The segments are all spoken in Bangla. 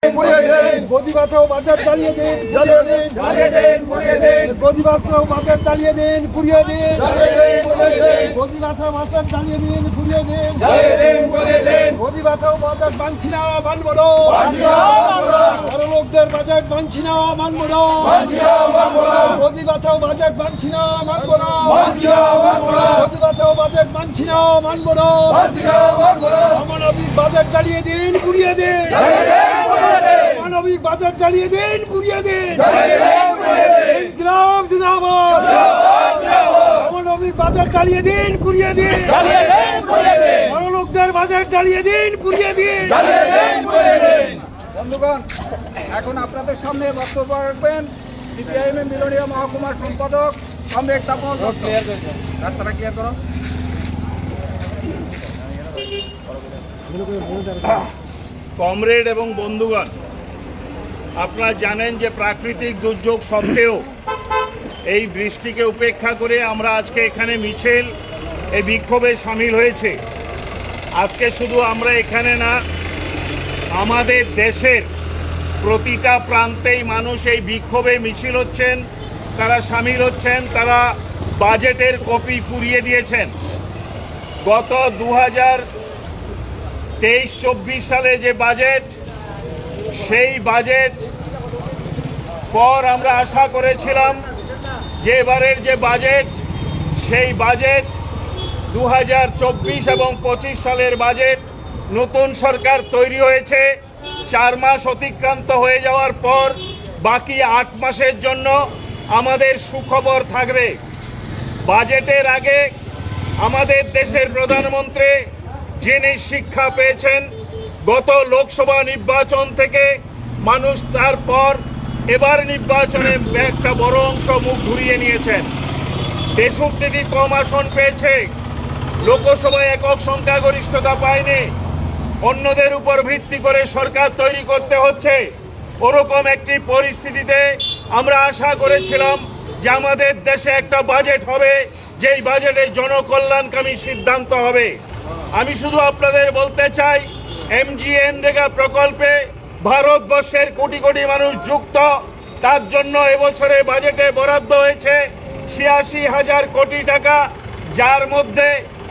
গদি বাঁচাও বাজার চালিয়ে দিন, গদি বাঁচাও বাজার চালিয়ে দিন, পুড়িয়ে দিন, গদি বাঁচাও বাজার চালিয়ে দিন, পুড়িয়ে দিন, গদি বাঁচাও বাজার মানছি না, মানব না, বড় লোকদের বাজার মানছি না, মানব না, গদি বাঁচাও বাজার মানছি না, মানব না, গদি বাঁচাও বাজার মানছি না, মানব না, মানবিক বাজার চালিয়ে দিন, পুড়িয়ে দিন, মানবিক বাজার চালিয়ে দিন, পুড়িয়ে দিন, ইনকিলাব জিন্দাবাদ, মানবিক বাজার চালিয়ে দিন, পুড়িয়ে দিন, বড় লোকদের বাজার চালিয়ে দিন, পুড়িয়ে দিন। বন্ধুগণ, এখন আপনাদের সামনে বক্তব্য রাখবেন সিপিআইএম বিলোনিয়া মহকুমার সম্পাদক কমরেড তাপস দত্ত। রাস্তাটা ক্লিয়ার করো। কমরেড এবং বন্ধুগণ, আপনারা জানেন যে প্রাকৃতিক দুর্যোগ সত্ত্বেও এই বৃষ্টিকে উপেক্ষা করে আমরা আজকে এখানে মিছিল এই বিক্ষোভে সামিল হয়েছে। আজকে শুধু আমরা এখানে না, আমাদের দেশের প্রতিটা প্রান্তেই মানুষ এই বিক্ষোভে মিছিল হচ্ছেন, তারা সামিল হচ্ছেন, তারা বাজেটের কপি পুড়িয়ে দিয়েছেন। গত 2023-24 সালে যে বাজেট, সেই বাজেট পর আমরা আশা করেছিলাম যে এবারের যে বাজেট, সেই বাজেট 2024 এবং 25 সালের বাজেট, নতুন সরকার তৈরি হয়েছে। 4 মাস অতিক্রান্ত হয়ে যাওয়ার পর বাকি 8 মাসের জন্য আমাদের সুখবর থাকবে। বাজেটের আগে আমাদের দেশের প্রধানমন্ত্রী যিনি শিক্ষা পেয়েছেন গত লোকসভা নির্বাচন থেকে, মানুষ তারপর এবার নির্বাচনে একটা বড় অংশ মুখ ঘুরিয়ে নিয়েছেন। 63টি কম আসন পেয়েছে, লোকসভায় একক সংখ্যাগরিষ্ঠতা পায়নি, অন্যদের উপর ভিত্তি করে সরকার তৈরি করতে হচ্ছে। ওরকম একটি পরিস্থিতিতে আমরা আশা করেছিলাম যে আমাদের দেশে একটা বাজেট হবে, যেই বাজেটে জনকল্যাণকামী সিদ্ধান্ত হবে। আমি শুধু আপনাদের বলতে চাই, MGNরেগা প্রকল্পে ভারতবর্ষের কোটি কোটি মানুষ যুক্ত। তার জন্য এবছরে বাজেটে বরাদ্দ হয়েছে 86,000 কোটি টাকা, যার মধ্যে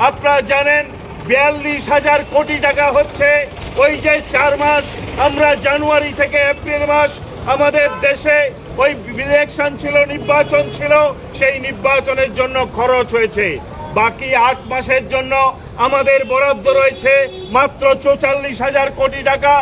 আপনারা জানেন 42,000 কোটি টাকা হচ্ছে ওই যে 4 মাস আমরা জানুয়ারি থেকে এপ্রিল মাস আমাদের দেশে ওই ইলেকশন ছিল, নির্বাচন ছিল, সেই নির্বাচনের জন্য খরচ হয়েছে। বাকি 8 মাসের জন্য আমাদের বরাদ্দ রয়েছে মাত্র 44,000 কোটি টাকা।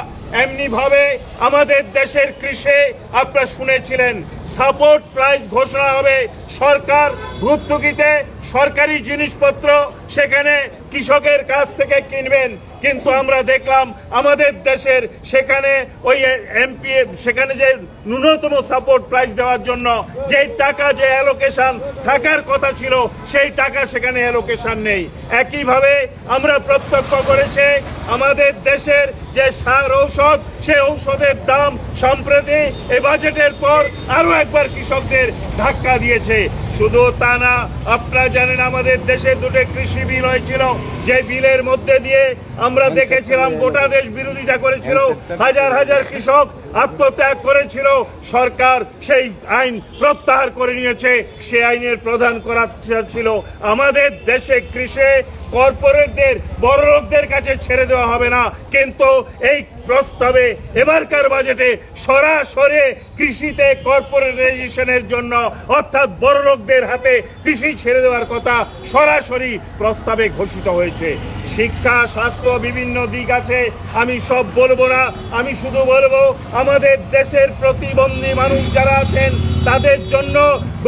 এমনি ভাবে আমাদের দেশের কৃষি আপনারা শুনেছিলেন, সাপোর্ট প্রাইস ঘোষণা হবে, সরকার ভর্তুকিতে সরকারি জিনিসপত্র সেখানে কৃষকের কাছ থেকে কিনবেন। কিন্তু আমরা দেখলাম আমাদের দেশের সেখানে ওই এমপি সেখানে যে ন্যূনতম সাপোর্ট প্রাইস দেওয়ার জন্য যে টাকা, যে অ্যালোকেশন থাকার কথা ছিল, সেই টাকা সেখানে অ্যালোকেশন নেই। একইভাবে আমরা প্রত্যক্ষ করেছি আমাদের দেশের যে সার ঔষধ, সেই ঔষধের দাম সম্প্রতি এই বাজেটের পর আরো একবার কৃষকদের ধাক্কা দিয়েছে। শুধু তা না, আপনারা জানেন আমাদের দেশে 2টি কৃষি বিল হয়েছিল, যে বিলের মধ্যে দিয়ে আমরা দেখেছিলাম গোটা দেশ বিরোধিতা করেছিল, হাজার হাজার কৃষক আত্মত্যাগ করেছিল। সরকার সেই আইন প্রত্যাহার করে নিয়েছে। সেই আইনের প্রধান করা ছিল আমাদের দেশে কৃষি কর্পোরেটদের, বড় লোকদের কাছে ছেড়ে দেওয়া হবে না। কিন্তু এই প্রস্তাবে এবারকার বাজেটে সরাসরি কৃষিতে কর্পোরেটাইজেশনের জন্য, অর্থাৎ বড় লোকদের হাতে কৃষি ছেড়ে দেওয়ার কথা সরাসরি প্রস্তাবে ঘোষিত হয়েছে। শিক্ষা, স্বাস্থ্য, বিভিন্ন দিক আছে, আমি সব বলবো না। আমি শুধু বলবো আমাদের দেশের প্রতিবন্ধী মানুষ যারা আছেন তাদের জন্য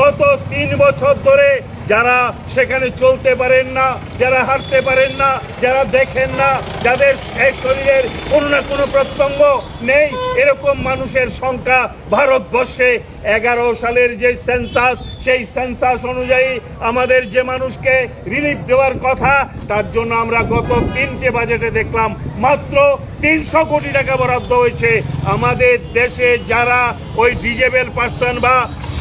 গত 3 বছর ধরে যারা সেখানে চলতে পারেন না, যারা হাঁটতে পারেন না, যারা দেখেন না, যাদের শরীরের কোনো না কোনো প্রত্যঙ্গ নেই, এরকম মানুষের সংখ্যা ভারতবর্ষে 11 সালের যে সেন্সাস, সেই সেন্সাস অনুযায়ী আমাদের যে মানুষকে রিলিফ দেওয়ার কথা, তার জন্য আমরা গত 3টে বাজেটে দেখলাম মাত্র 300 কোটি টাকা বরাদ্দ হয়েছে। আমাদের দেশে যারা ওই ডিজেবল পার্সন বা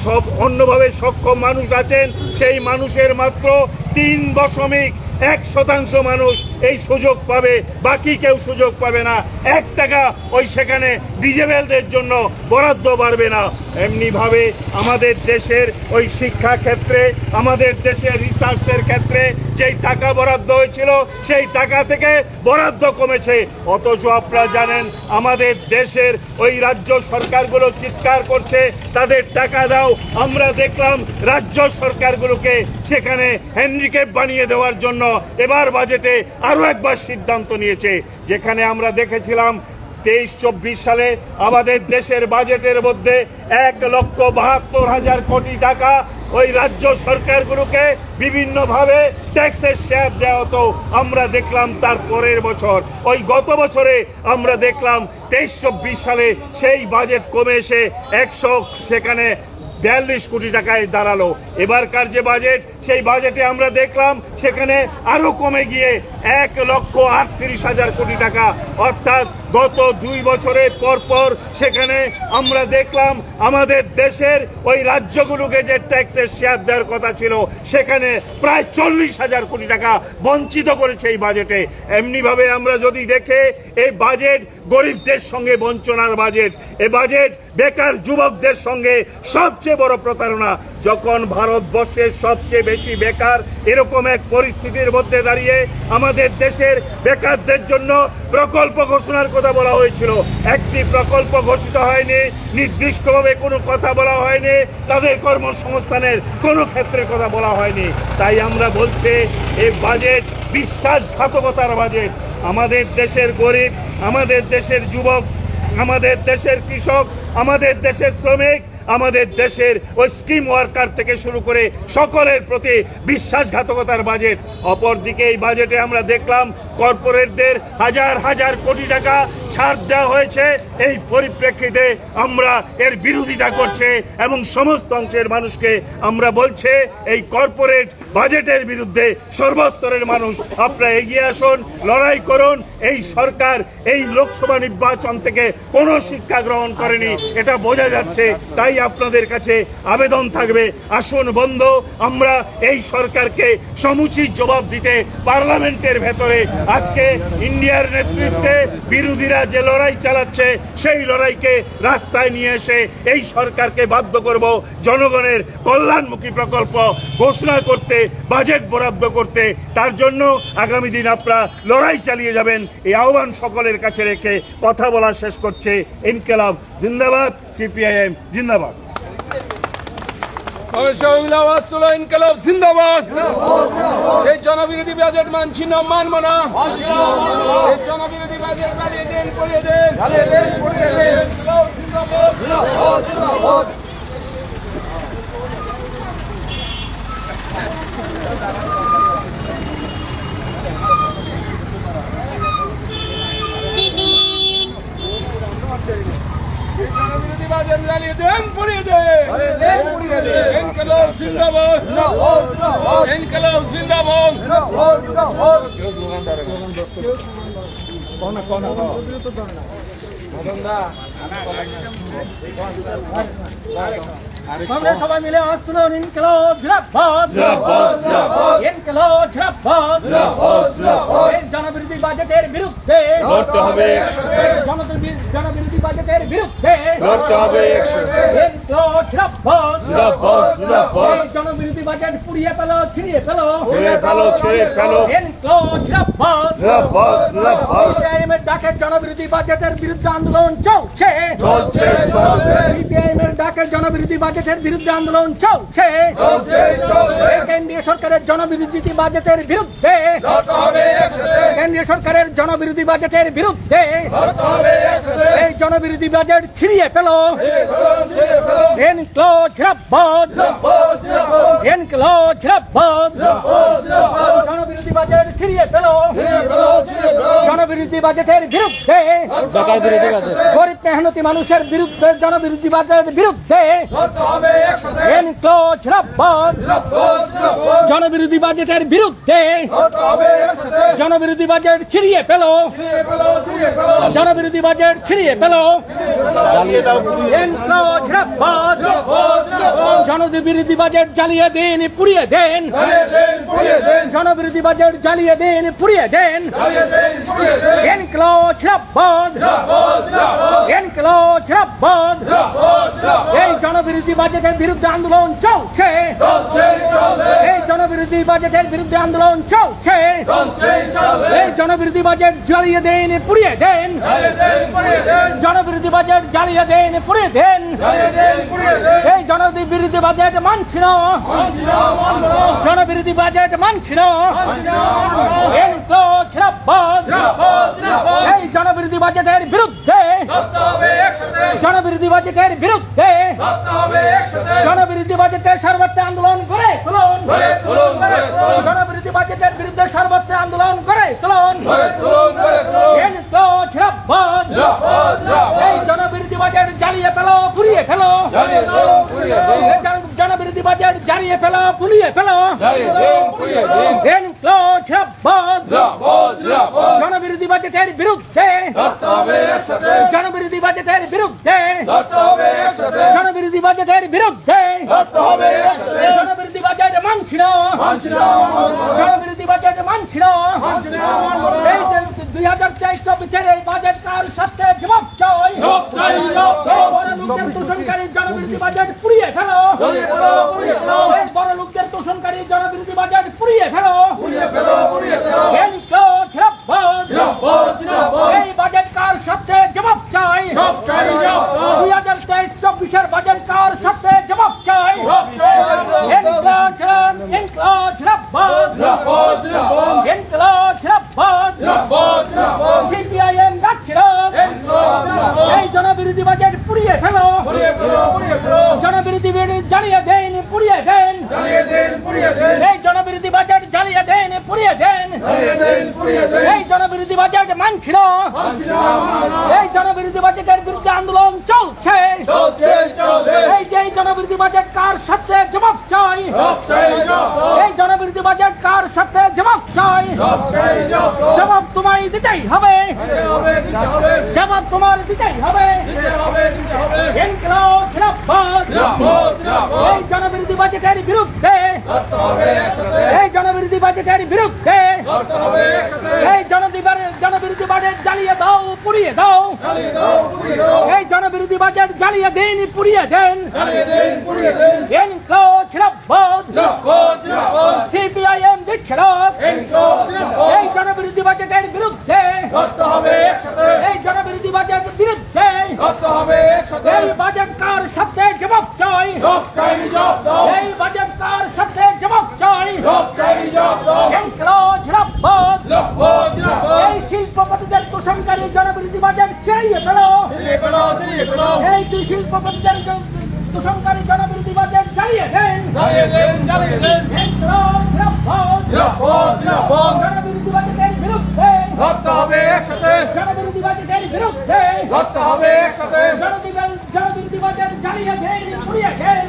সব অন্যভাবে সক্ষম মানুষ আছেন, সেই মানুষের মাত্র 3.1% মানুষ এই সুযোগ পাবে, বাকি কেউ সুযোগ পাবে না। 1 টাকা ওই সেখানে ডিজেবলদের জন্য বরাদ্দ বাড়বে না। এমনি ভাবে আমাদের দেশের ওই শিক্ষা ক্ষেত্রে, আমাদের দেশের রিসার্চের ক্ষেত্রে যেই টাকা বরাদ্দ হয়েছিল সেই টাকা থেকে বরাদ্দ কমেছে। অথচ আপনারা জানেন আমাদের দেশের ওই রাজ্য সরকারগুলো চিৎকার করছে তাদের টাকা দাও। আমরা দেখলাম রাজ্য সরকারগুলোকে সেখানে হ্যান্ডিক্যাপ বানিয়ে দেওয়ার জন্য এবার বাজেটে আরো একবার সিদ্ধান্ত নিয়েছে, যেখানে আমরা দেখেছিলাম 23-24 সালে আমাদের দেশের বাজেটের মধ্যে 1,72,000 কোটি টাকা ওই রাজ্য সরকারগুলোকে বিভিন্নভাবে ট্যাক্সের শেয়ার দেওয়া হতো। আমরা দেখলাম তার পরের বছর ওই গত বছরে আমরা দেখলাম 23-24 সালে সেই বাজেট কমে এসে 142 কোটি টাকায় দাঁড়ালো। এবারকার যে বাজেট সেই বাজেটে আমরা দেখলাম সেখানে আরো কমে গিয়ে 1,38,000 কোটি টাকা, অর্থাৎ গত 2 বছরে পরপর সেখানে আমরা দেখলাম আমাদের দেশের ওই রাজ্যগুলোকে যে ট্যাক্সের শেয়ার দেওয়ার কথা ছিল সেখানে প্রায় 40,000 কোটি টাকা বঞ্চিত করেছে এই বাজেটে। এমনি ভাবে আমরা যদি দেখে এই বাজেট গরিবদের সঙ্গে বঞ্চনার বাজেট, এই বাজেট বেকার যুবকদের সঙ্গে সবচেয়ে বড় প্রতারণা। যখন ভারতবর্ষের সবচেয়ে বেশি বেকার এরকম এক পরিস্থিতির মধ্যে দাঁড়িয়ে আমাদের দেশের বেকারদের জন্য প্রকল্প ঘোষণার কথা বলা হয়েছিল, একটি প্রকল্প ঘোষিত হয়নি, নির্দিষ্টভাবে কোনো কথা বলা হয়নি, তাদের কর্মসংস্থানের কোনো ক্ষেত্রে কথা বলা হয়নি। তাই আমরা বলছি এই বাজেট বিশ্বাসঘাতকতার বাজেট। আমাদের দেশের গরিব, আমাদের দেশের যুবক, আমাদের দেশের কৃষক, আমাদের দেশের শ্রমিক, আমাদের দেশের ওই স্কিম ওয়ার্কার থেকে শুরু করে সকলের প্রতি বিশ্বাসঘাতকতার বাজেট। অপরদিকে এই বাজেটে আমরা দেখলাম কর্পোরেটদের হাজার হাজার কোটি টাকা ছাড় দেওয়া হয়েছে। এই পরিপ্রেক্ষিতে আমরা এর বিরোধিতা করছে এবং সমস্ত অংশের মানুষকে আমরা বলছে এই কর্পোরেট বাজেটের বিরুদ্ধে সর্বস্তরের মানুষ আপনারা এগিয়ে আসুন, লড়াই করুন। এই সরকার এই লোকসভা নির্বাচন থেকে কোনো শিক্ষা গ্রহণ করেনি, এটা বোঝা যাচ্ছে। তাই আপনাদের কাছে আবেদন থাকবে, আসুন বন্ধু, আমরা এই সরকারকে সমুচিত জবাব দিতে পার্লামেন্টের ভেতরে আজকে ইন্ডিয়ার নেতৃত্বে বিরোধীরা যে লড়াই চালাচ্ছে সেই লড়াইকে রাস্তায় নিয়ে এসে এই সরকারকে বাধ্য করব জনগণের কল্যাণমুখী প্রকল্প ঘোষণা করতে, বাজেট বরাদ্দ করতে। তার জন্য আগামী দিন আপনারা লড়াই চালিয়ে যাবেন, এই আহ্বান সকলের কাছে রেখে কথা বলা শেষ করছে। ইনকিলাব জিন্দাবাদ, সিপিআইএম জিন্দাবাদ। ইনকিলাব জিন্দাবাদ। এই জনবিরোধী বাজেট মানছি না, মানব না। এই জনবিরোধী বাজেট চালিয়ে দেন, করিয়ে দেন। জনবিরোধী বাজেট চালিয়ে দেন, করিয়ে দেন। ইনকিলাব জিন্দাবাদ, ইনকিলাব জিন্দাবাদ। আমরা সবাই মিলে আওয়াজ তুলুন, ইনকিলাব জিন্দাবাদ, ইনকিলাব জিন্দাবাদ। এই জনবিরোধী বাজেটের বিরুদ্ধে লড়তে হবে, জনবিরোধী বাজেটের বিরুদ্ধে লড়তে হবে। ইনকিলাব জিন্দাবাদ, জিন্দাবাদ, জিন্দাবাদ। এই জনবিরোধী বাজেট পুড়িয়ে ফেলো, ছিনিয়ে ফেলো, ছেড়ে ফেলো, ছেড়ে ফেলো। ইনকিলাব জিন্দাবাদ, জিন্দাবাদ, জিন্দাবাদ। সিপিআইএমের ডাকে জনবিরোধী বাজেটের বিরুদ্ধে আন্দোলন চলছে, চলছে, চলছে। সিপিআইএমের ডাকে জনবিরোধী বাজেটের বিরুদ্ধে আন্দোলন চলছে, চলছে, চলছে। কেন্দ্রীয় সরকারের জনবিরোধী বাজেটের বিরুদ্ধে, লড়তে হবে একসাথে, কেন্দ্রীয় সরকারের জনবিরোধী বাজেটের বিরুদ্ধে। লড়তে হবে একসাথে। এই জনবিরোধী বাজেট ছিনিয়ে ফেলো, ইনকিলাব জিন্দাবাদ, ইনকিলাব জিন্দাবাদ। জনবিরোধী বাজেট ছিনিয়ে ফেলো, জনবিরোধী বাজেটের বিরুদ্ধে, গরিব মেহনতি মানুষের বিরুদ্ধে, জনবিরোধী বাজেটের বিরুদ্ধে। ইনকিলাব জিন্দাবাদ, জনবিরোধী বাজেটের বিরুদ্ধে, জনবিরোধী বাজেট ছিনিয়ে ফেলো, জনবিরোধী বাজেট ছিনিয়ে ফেলো। ইনকিলাব জিন্দাবাদ। জনবিরোধী বাজেট জ্বালিয়ে দিন, পুড়িয়ে দেন। জনবিরোধী বাজেট জ্বালিয়ে দিন, পুড়িয়ে দেন। ইনকলাব জিন্দাবাদ, ইনকলাব জিন্দাবাদ। এই জনবিরোধী বাজেটের বিরুদ্ধে আন্দোলন চলছে, এই জনবিরোধী বাজেটের বিরুদ্ধে আন্দোলন চলছে। এই জনবিরোধী বাজেট জ্বালিয়ে দেন, পুড়িয়ে দেন। জনবিরোধী বাজেট জ্বালিয়ে দেন, পুড়িয়ে দেন। এই জনবিরোধী বাজেট মানছি না, জনবিরোধী বাজেট মানছি না। ইনকলাব জিন্দাবাদ। এই জনবিরোধী বাজেটের বিরুদ্ধে, জনবিরোধী বাজেটের বিরুদ্ধে, জনবিরোধী বাজেটের সর্বত্র আন্দোলন করে তুলুন। জনবিরোধী বাজেটের বিরুদ্ধে সর্বত্র আন্দোলন করে তুলুন। ইনকলাব জিন্দাবাদ। এই জনবিরোধী বাজেট জ্বালিয়ে ফেলো, পুড়িয়ে ফেলো। জনবিরোধী বাজেট জ্বালিয়ে ফেলো, পুড়িয়ে ফেলো। ইনকলাব জিন্দাবাদ। জনবিরোধী বাজেটের বিরুদ্ধে, জনবিরোধী বাজেটের বিরুদ্ধে, জনবিরোধী বাজেটের বিরুদ্ধে, জনবিরোধী বাজেট মানছি না, জনবিরোধী বাজেট মানছি না। এই 2023-24 এই বাজেট কার সাথে জবাব চাই। বড় লোকদের তোষণকারী জনবিরোধী বাজেট পুড়িয়ে ফেলো। এই বড় লোকদের তোষণকারী জনবিরোধী বাজেট পুড়িয়ে ফেলো। ইনকলাব জিন্দাবাদ। এই বাজেট কার সাথে জবাব চাই। 2023-24 বাজেট কার সাথে জবাব চাই। ইনকলাব জিন্দাবাদ, ইনকলাব জিন্দাবাদ। সিপিআইএম যাচ্ছে না। এই জনবিরোধী বাজেট পুড়িয়ে ফেলো। জনবিরোধী বাজেট জ্বালিয়ে দেন, পুড়িয়ে দেন। এই জনবিরোধী বাজেট জ্বালিয়ে দেন, পুড়িয়ে দেন। এই জনবিরোধী বাজেট মানছি না। এই জনবিরোধী বাজেটের বিরুদ্ধে আন্দোলন চলছে। এই যে জনবিরোধী বাজেট কার সাথে জবাব চাই। এই জনবিরোধী বাজেট কার সাথে জবাব চাই। জবাব তোমায় দিতেই হবে, জবাব তোমার দিতেই হবে। ইনকলাব জিন্দাবাদ। এই জনবিরোধী বাজেটের বিরুদ্ধে, এই জনবিরোধী বাজেটের বিরুদ্ধে, এই জনবিরোধী বাজেট জ্বালিয়ে দাও, পুড়িয়ে দাও। এই জনবিরোধী বাজেট জ্বালিয়ে দেন, পুড়িয়ে দেন। ইনকলাব জিন্দাবাদ। সিপিআইএম দিচ্ছে না। এই জনবিরোধী বাজেটের বিরুদ্ধে, এই জনবিরোধী বাজেটের বিরুদ্ধে, এই বাজেট কার সাথে জবাব চাই। এই বাজেট কার সাথে জবাব চাই। ইনকলাব জিন্দাবাদ। এই শিল্পপতিদের তোষণকারী জনবিরোধী বাজেট ছেড়িয়ে ফেলো। এই দুই শিল্পপতিদের তোষণকারী জনবিরোধী বাজেট জ্বালিয়ে দেন। ইনকলাব জিন্দাবাদ। জনবিরোধী বাজেটের বিরুদ্ধে, জনবিরোধী বাজেটের বিরুদ্ধে, জনবিরোধী বাজেট জ্বালিয়ে দেন, পুড়িয়ে দেন।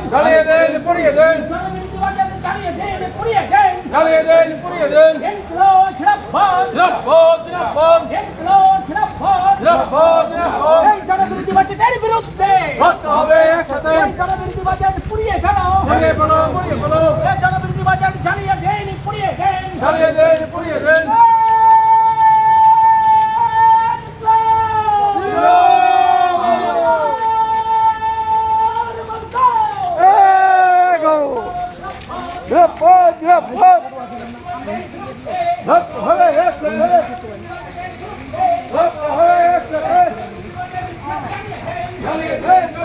জনবিরোধী বাজেট জ্বালিয়ে দেন, পুড়িয়ে দেন। ইনকলাব জিন্দাবাদ। ইনকলাব জিন্দাবাদ। এই জনবিরোধী বাজেটের বিরুদ্ধে, এই জনবিরোধী বাজেট পুড়িয়ে ফেলো। এই জনবিরোধী বাজেট জ্বালিয়ে দেন, পুড়িয়ে দেন। Hey!